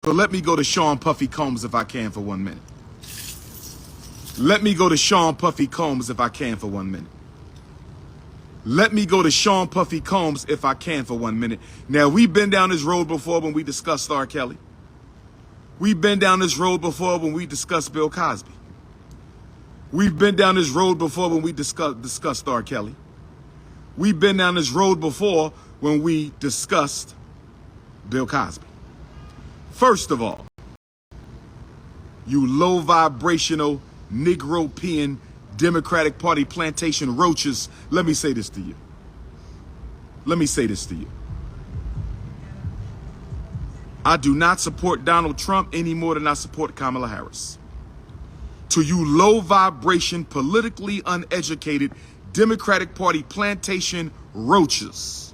So let me go to Sean Puffy Combs if I can for 1 minute. Let me go to Sean Puffy Combs if I can for 1 minute. Let me go to Sean Puffy Combs if I can for 1 minute. Now, we've been down this road before when we discussed R. Kelly. We've been down this road before when we discussed Bill Cosby. We've been down this road before when we discussed R. Kelly. We've been down this road before when we discussed Bill Cosby. First of all, you low vibrational Negro-pean Democratic Party plantation roaches, let me say this to you. Let me say this to you. I do not support Donald Trump any more than I support Kamala Harris. To you low vibration, politically uneducated Democratic Party plantation roaches.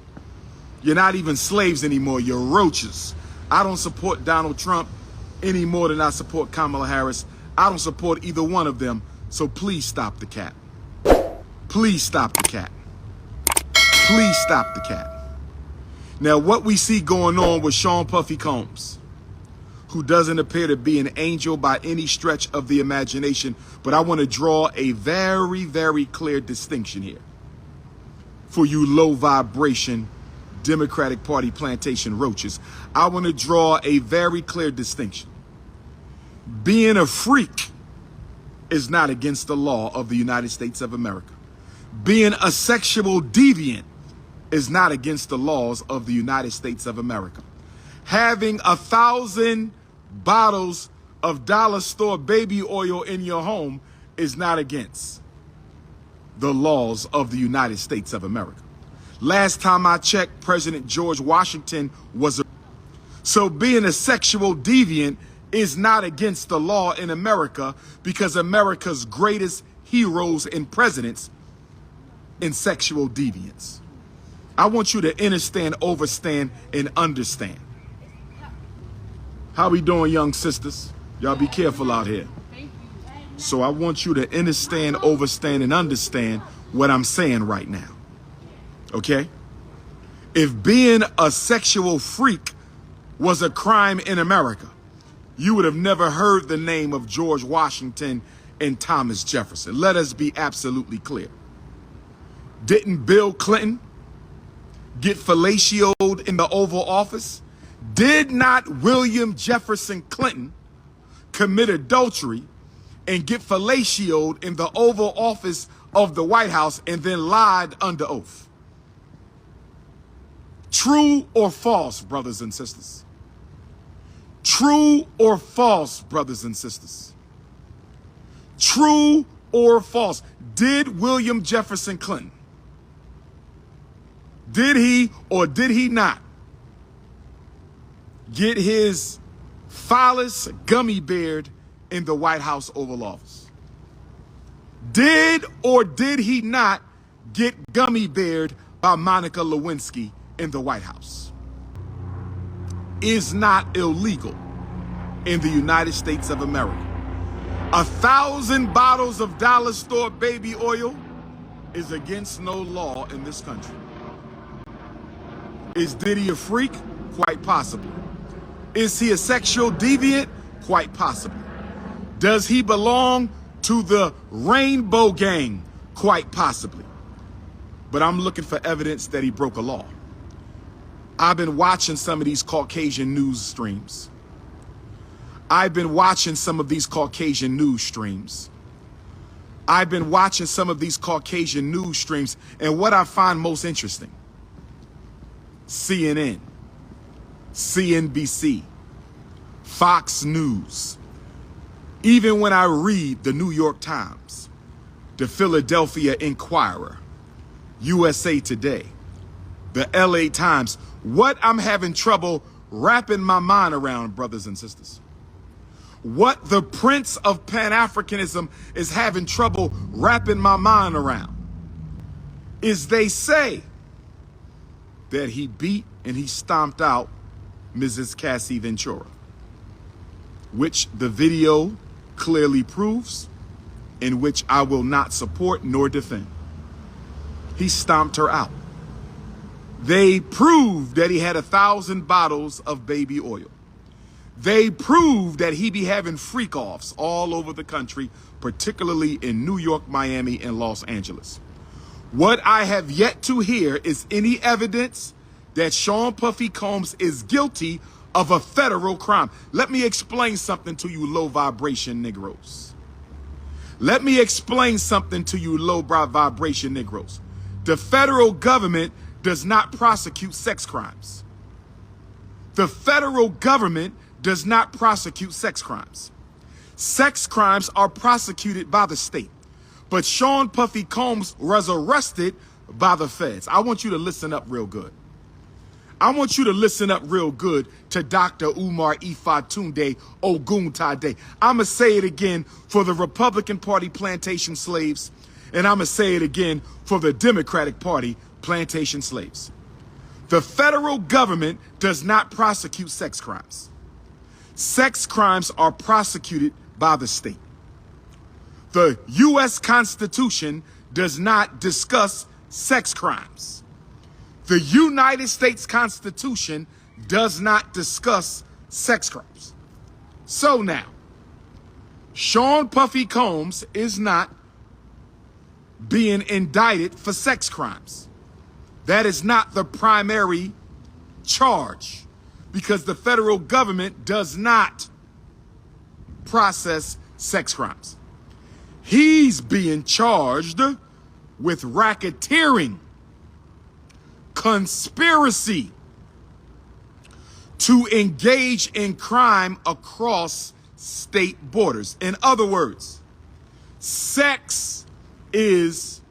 You're not even slaves anymore, you're roaches. I don't support Donald Trump any more than I support Kamala Harris. I don't support either one of them, so please stop the cat. Please stop the cat. Please stop the cat. Now, what we see going on with Sean Puffy Combs, who doesn't appear to be an angel by any stretch of the imagination, but I want to draw a very, very clear distinction here. For you low vibration Democratic Party plantation roaches, I want to draw a very clear distinction. Being a freak is not against the law of the United States of America. Being a sexual deviant is not against the laws of the United States of America. Having 1,000 bottles of dollar store baby oil in your home is not against the laws of the United States of America. Last time I checked, President George Washington was so being a sexual deviant is not against the law in America, because America's greatest heroes and presidents in sexual deviance. I want you to understand, overstand, and understand. How we doing, young sisters? Y'all be careful out here. So I want you to understand, overstand, and understand what I'm saying right now. Okay? If being a sexual freak was a crime in America, you would have never heard the name of George Washington and Thomas Jefferson. Let us be absolutely clear. Didn't Bill Clinton get fellatioed in the Oval Office? Did not William Jefferson Clinton commit adultery and get fellatioed in the Oval Office of the White House and then lied under oath? True or false, brothers and sisters? True or false, brothers and sisters? True or false? Did William Jefferson Clinton, did he or did he not get his phallus gummy beard in the White House Oval Office? Did or did he not get gummy beard by Monica Lewinsky in the White House? Is not illegal in the United States of America. 1,000 bottles of dollar store baby oil is against no law in this country. Is Diddy a freak? Quite possibly. Is he a sexual deviant? Quite possibly. Does he belong to the Rainbow Gang? Quite possibly. But I'm looking for evidence that he broke a law. I've been watching some of these Caucasian news streams. I've been watching some of these Caucasian news streams. I've been watching some of these Caucasian news streams, and what I find most interesting, CNN, CNBC, Fox News, even when I read the New York Times, the Philadelphia Inquirer, USA Today, the LA Times, what I'm having trouble wrapping my mind around, brothers and sisters, what the Prince of Pan-Africanism is having trouble wrapping my mind around, is they say that he beat and he stomped out Mrs. Cassie Ventura, which the video clearly proves, in which I will not support nor defend. He stomped her out. They proved that he had 1,000 bottles of baby oil. They proved that he be having freak-offs all over the country, particularly in New York, Miami, and Los Angeles. What I have yet to hear is any evidence that Sean Puffy Combs is guilty of a federal crime. Let me explain something to you low vibration Negroes. Let me explain something to you low vibration Negroes. The federal government does not prosecute sex crimes. The federal government does not prosecute sex crimes. Sex crimes are prosecuted by the state. But Sean Puffy Combs was arrested by the feds. I want you to listen up real good. I want you to listen up real good to Dr. Umar Ifatunde Oguntade. I'm going to say it again for the Republican Party plantation slaves, and I'm going to say it again for the Democratic Party plantation slaves. The federal government does not prosecute sex crimes. Sex crimes are prosecuted by the state. The U.S. Constitution does not discuss sex crimes. The United States Constitution does not discuss sex crimes. So now, Sean Puffy Combs is not being indicted for sex crimes. That is not the primary charge, because the federal government does not process sex crimes. He's being charged with racketeering, conspiracy to engage in crime across state borders. In other words, sex is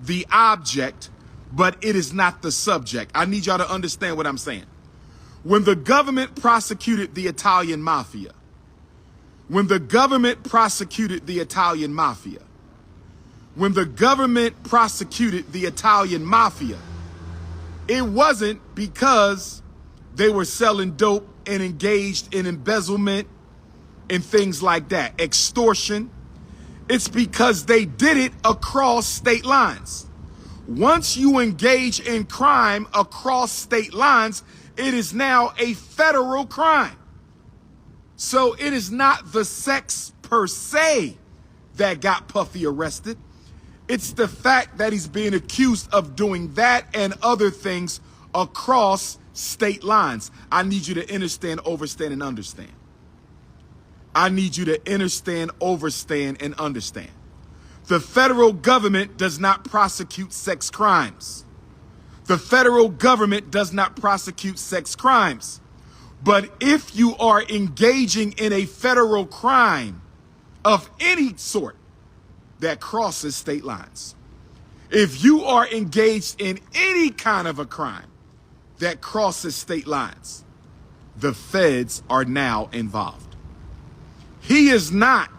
the object, but it is not the subject. I need y'all to understand what I'm saying. When the government prosecuted the Italian mafia, when the government prosecuted the Italian mafia, when the government prosecuted the Italian mafia, it wasn't because they were selling dope and engaged in embezzlement and things like that, extortion. It's because they did it across state lines. Once you engage in crime across state lines, it is now a federal crime. So it is not the sex per se that got Puffy arrested. It's the fact that he's being accused of doing that and other things across state lines. I need you to understand, overstand, and understand. I need you to understand, overstand, and understand. The federal government does not prosecute sex crimes. The federal government does not prosecute sex crimes. But if you are engaging in a federal crime of any sort that crosses state lines, if you are engaged in any kind of a crime that crosses state lines, the feds are now involved. He is not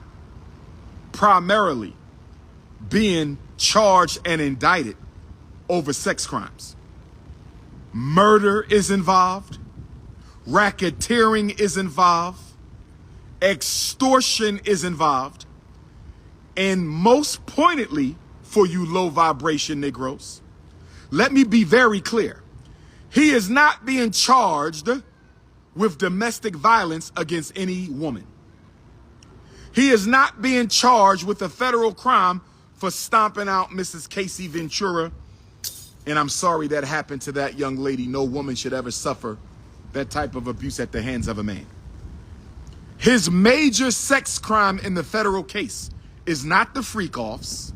primarily being charged and indicted over sex crimes. Murder is involved. Racketeering is involved. Extortion is involved. And most pointedly, for you low vibration Negroes, let me be very clear. He is not being charged with domestic violence against any woman. He is not being charged with a federal crime for stomping out Mrs. Casey Ventura. And I'm sorry that happened to that young lady. No woman should ever suffer that type of abuse at the hands of a man. His major sex crime in the federal case is not the freak-offs.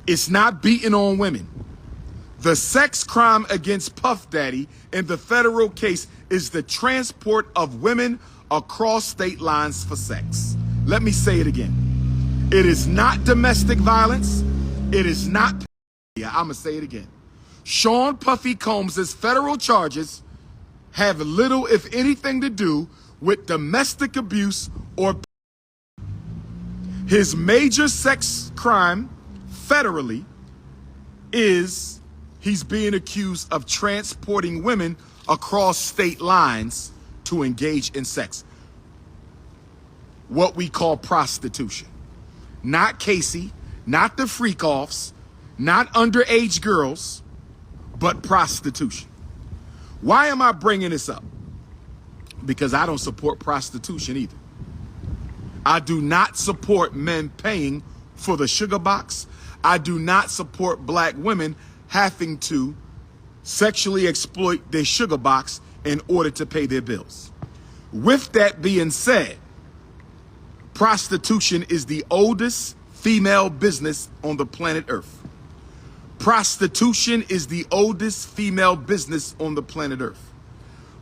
It's not beating on women. The sex crime against Puff Daddy in the federal case is the transport of women across state lines for sex. Let me say it again. It is not domestic violence. It is not. Yeah, I'm going to say it again. Sean Puffy Combs' federal charges have little, if anything, to do with domestic abuse or. His major sex crime federally is he's being accused of transporting women across state lines to engage in sex. What we call prostitution. Not Casey, not the freak-offs, not underage girls, but prostitution. Why am I bringing this up? because I don't support prostitution either. I do not support men paying for the sugar box. I do not support black women having to sexually exploit their sugar box in order to pay their bills. With that being said, prostitution is the oldest female business on the planet Earth. Prostitution is the oldest female business on the planet Earth.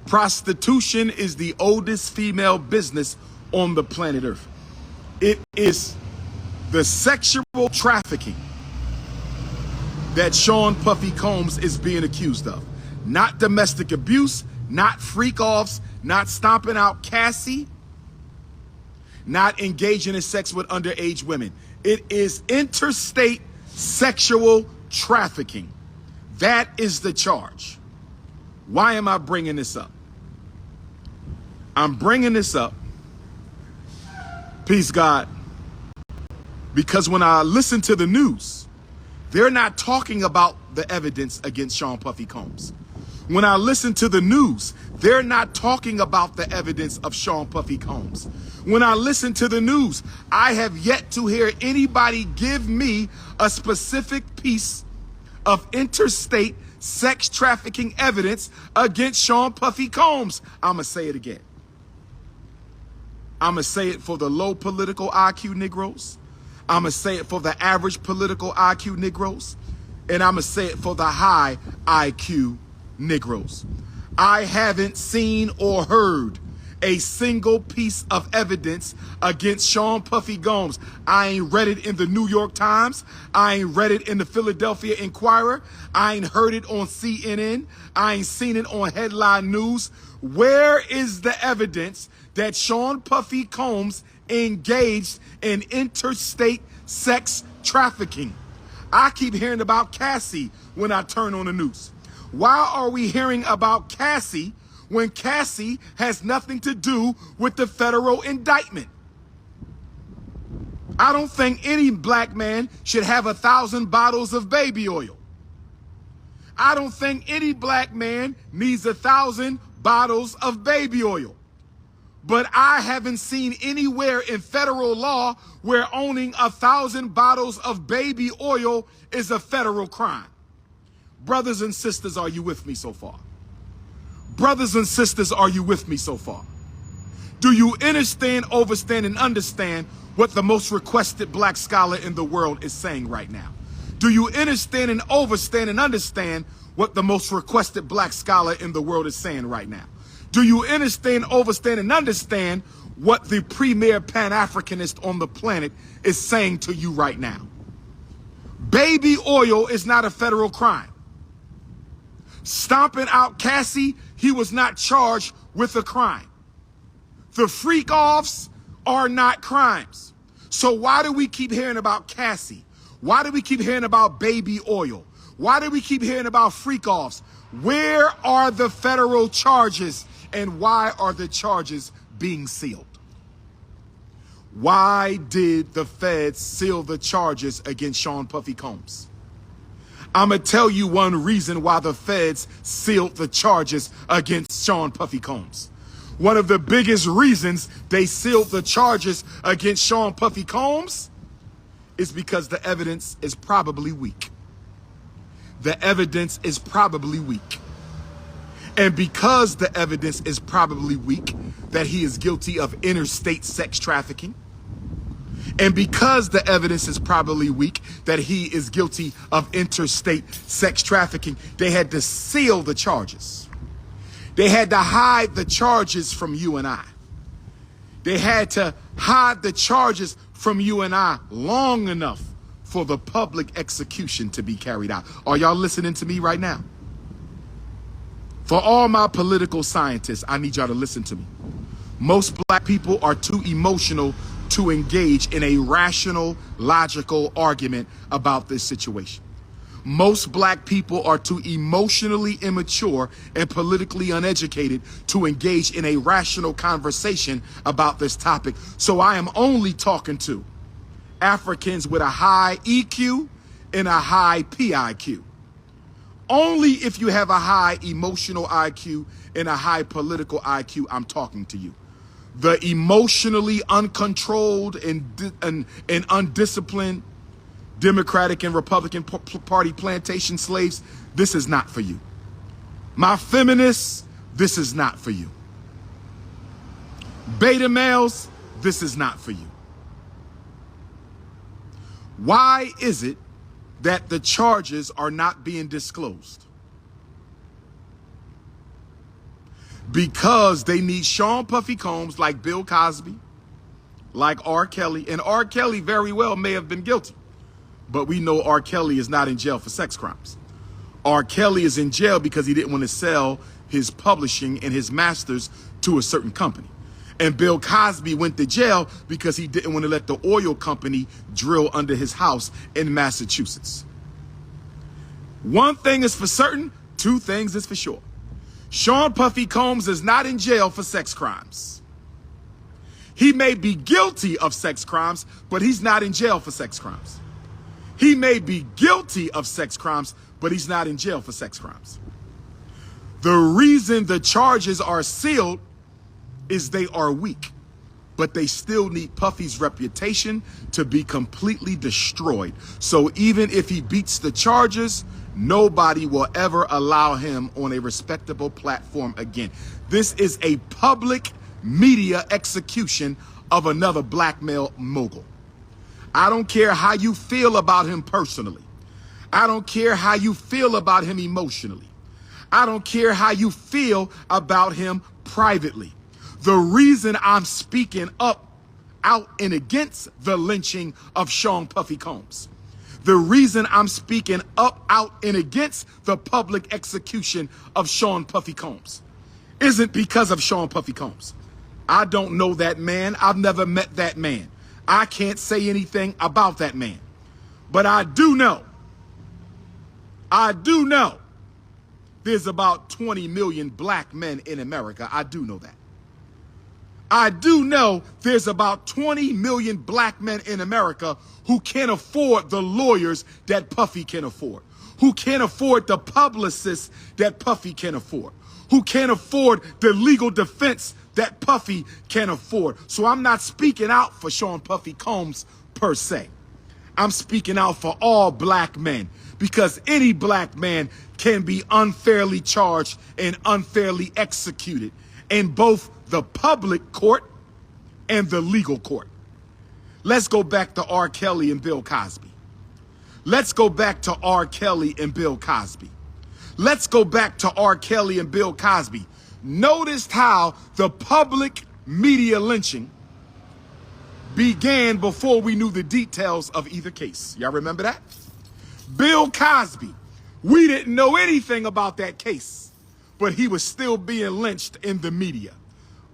Prostitution is the oldest female business on the planet Earth. It is the sexual trafficking that Sean Puffy Combs is being accused of. Not domestic abuse, not freak-offs, not stomping out Cassie, not engaging in sex with underage women. It is interstate sexual trafficking. That is the charge. Why am I bringing this up? I'm bringing this up, peace God, because when I listen to the news, they're not talking about the evidence against Sean Puffy Combs. When I listen to the news, they're not talking about the evidence of Sean Puffy Combs. When I listen to the news, I have yet to hear anybody give me a specific piece of interstate sex trafficking evidence against Sean Puffy Combs. I'm going to say it again. I'm going to say it for the low political IQ Negroes. I'm going to say it for the average political IQ Negroes. And I'm going to say it for the high IQ Negroes. I haven't seen or heard a single piece of evidence against Sean Puffy Combs. I ain't read it in the New York Times. I ain't read it in the Philadelphia Inquirer. I ain't heard it on CNN. I ain't seen it on headline news. Where is the evidence that Sean Puffy Combs engaged in interstate sex trafficking? I keep hearing about Cassie when I turn on the news. Why are we hearing about Cassie when Cassie has nothing to do with the federal indictment? I don't think any black man should have 1,000 bottles of baby oil. I don't think any black man needs 1,000 bottles of baby oil. But I haven't seen anywhere in federal law where owning 1,000 bottles of baby oil is a federal crime. Brothers and sisters, are you with me so far? Brothers and sisters, are you with me so far? Do you understand, overstand, and understand what the most requested black scholar in the world is saying right now? Do you understand and overstand and understand what the most requested black scholar in the world is saying right now? Do you understand, overstand, and understand what the premier Pan-Africanist on the planet is saying to you right now? Baby oil is not a federal crime. Stomping out Cassie, he was not charged with a crime. The freak-offs are not crimes. So why do we keep hearing about Cassie? Why do we keep hearing about baby oil? Why do we keep hearing about freak-offs? Where are the federal charges, and why are the charges being sealed? Why did the feds seal the charges against Sean Puffy Combs? I'm going to tell you one reason why the feds sealed the charges against Sean Puffy Combs. One of the biggest reasons they sealed the charges against Sean Puffy Combs is because the evidence is probably weak. The evidence is probably weak. And because the evidence is probably weak that he is guilty of interstate sex trafficking, and because the evidence is probably weak that he is guilty of interstate sex trafficking, they had to seal the charges. They had to hide the charges from you and I. They had to hide the charges from you and I long enough for the public execution to be carried out. Are y'all listening to me right now? For all my political scientists, I need y'all to listen to me. Most black people are too emotional to engage in a rational, logical argument about this situation. Most black people are too emotionally immature and politically uneducated to engage in a rational conversation about this topic. So I am only talking to Africans with a high EQ and a high PIQ. Only if you have a high emotional IQ and a high political IQ, I'm talking to you. The emotionally uncontrolled and undisciplined Democratic and Republican Party plantation slaves, this is not for you. My feminists, this is not for you. Beta males, this is not for you. Why is it that the charges are not being disclosed? Because they need Sean Puffy Combs like Bill Cosby, like R. Kelly, and R. Kelly very well may have been guilty. But we know R. Kelly is not in jail for sex crimes. R. Kelly is in jail because he didn't want to sell his publishing and his masters to a certain company. And Bill Cosby went to jail because he didn't want to let the oil company drill under his house in Massachusetts. One thing is for certain, two things is for sure. Sean Puffy Combs is not in jail for sex crimes. He may be guilty of sex crimes, but he's not in jail for sex crimes. He may be guilty of sex crimes, but he's not in jail for sex crimes. The reason the charges are sealed is they are weak, but they still need Puffy's reputation to be completely destroyed. So even if he beats the charges, nobody will ever allow him on a respectable platform again. This is a public media execution of another black male mogul. I don't care how you feel about him personally. I don't care how you feel about him emotionally. I don't care how you feel about him privately. The reason I'm speaking up, out, and against the lynching of Sean Puffy Combs, the reason I'm speaking up, out, and against the public execution of Sean Puffy Combs isn't because of Sean Puffy Combs. I don't know that man. I've never met that man. I can't say anything about that man. But I do know there's about 20 million black men in America. I do know that. I do know there's about 20 million black men in America who can't afford the lawyers that Puffy can afford, who can't afford the publicists that Puffy can afford, who can't afford the legal defense that Puffy can afford. So I'm not speaking out for Sean Puffy Combs per se. I'm speaking out for all black men, because any black man can be unfairly charged and unfairly executed in both the public court and the legal court. Let's go back to R. Kelly and Bill Cosby. Let's go back to R. Kelly and Bill Cosby. Let's go back to R. Kelly and Bill Cosby. Notice how the public media lynching began before we knew the details of either case. Y'all remember that? Bill Cosby, we didn't know anything about that case, but he was still being lynched in the media.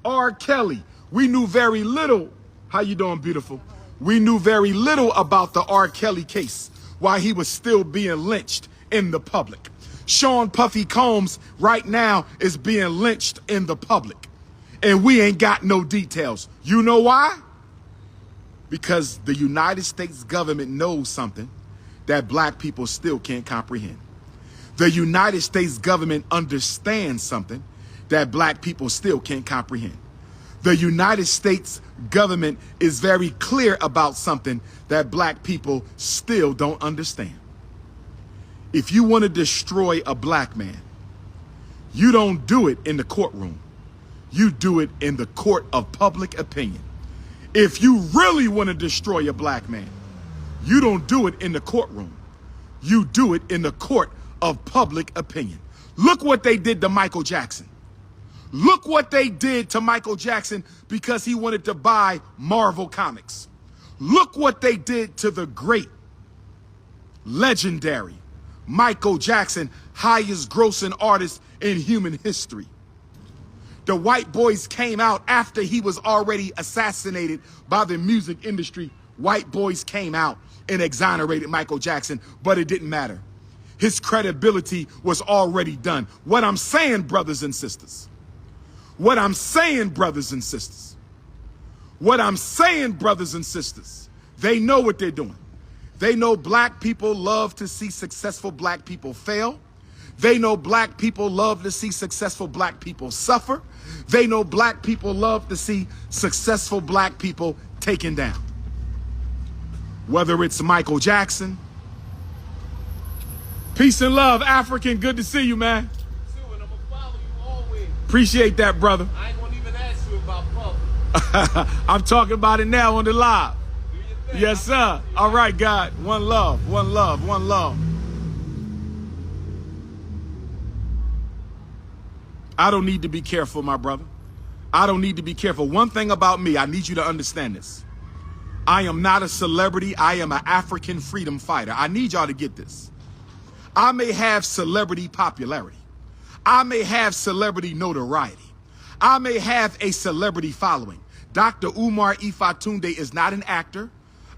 R. Kelly, we knew very little. How you doing, beautiful? We knew very little about the R. Kelly case while he was still being lynched in the public. Sean Puffy Combs right now is being lynched in the public, and we ain't got no details. You know why? Because the United States government knows something that black people still can't comprehend. The United States government understands something that black people still can't comprehend. The United States government is very clear about something that black people still don't understand. If you want to destroy a black man, you don't do it in the courtroom. You do it in the court of public opinion. If you really want to destroy a black man, you don't do it in the courtroom. You do it in the court of public opinion. Look what they did to Michael Jackson. Look what they did to Michael Jackson because he wanted to buy Marvel Comics. Look what they did to the great, legendary Michael Jackson, highest grossing artist in human history. The white boys came out after he was already assassinated by the music industry. White boys came out and exonerated Michael Jackson, but it didn't matter. His credibility was already done. What I'm saying, brothers and sisters, what I'm saying, brothers and sisters, what I'm saying, brothers and sisters, they know what they're doing. They know black people love to see successful black people fail. They know black people love to see successful black people suffer. They know black people love to see successful black people taken down. Whether it's Michael Jackson. Peace and love, African. Good to see you, man. I'm gonna follow you always. Appreciate that, brother. I ain't gonna even ask you about public. I'm talking about it now on the live. Do your thing. Yes, sir. All right, God. One love, one love, one love. I don't need to be careful, my brother. I don't need to be careful. One thing about me, I need you to understand this. I am not a celebrity. I am an African freedom fighter. I need y'all to get this. I may have celebrity popularity. I may have celebrity notoriety. I may have a celebrity following. Dr. Umar Ifatunde is not an actor.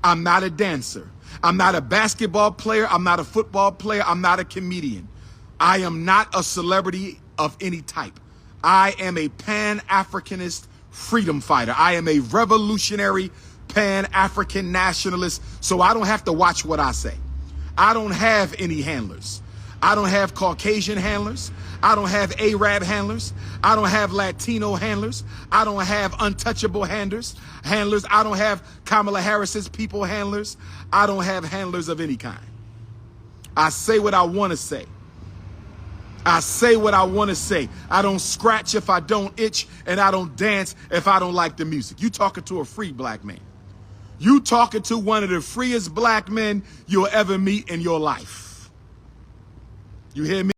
I'm not a dancer. I'm not a basketball player. I'm not a football player. I'm not a comedian. I am not a celebrity of any type. I am a Pan-Africanist freedom fighter. I am a revolutionary Pan-African nationalist, so I don't have to watch what I say. I don't have any handlers. I don't have Caucasian handlers. I don't have Arab handlers. I don't have Latino handlers. I don't have untouchable handlers. I don't have Kamala Harris's people handlers. I don't have handlers of any kind. I say what I want to say. I say what I want to say. I don't scratch if I don't itch, and I don't dance if I don't like the music. You talking to a free black man. You talking to one of the freest black men you'll ever meet in your life. You hear me?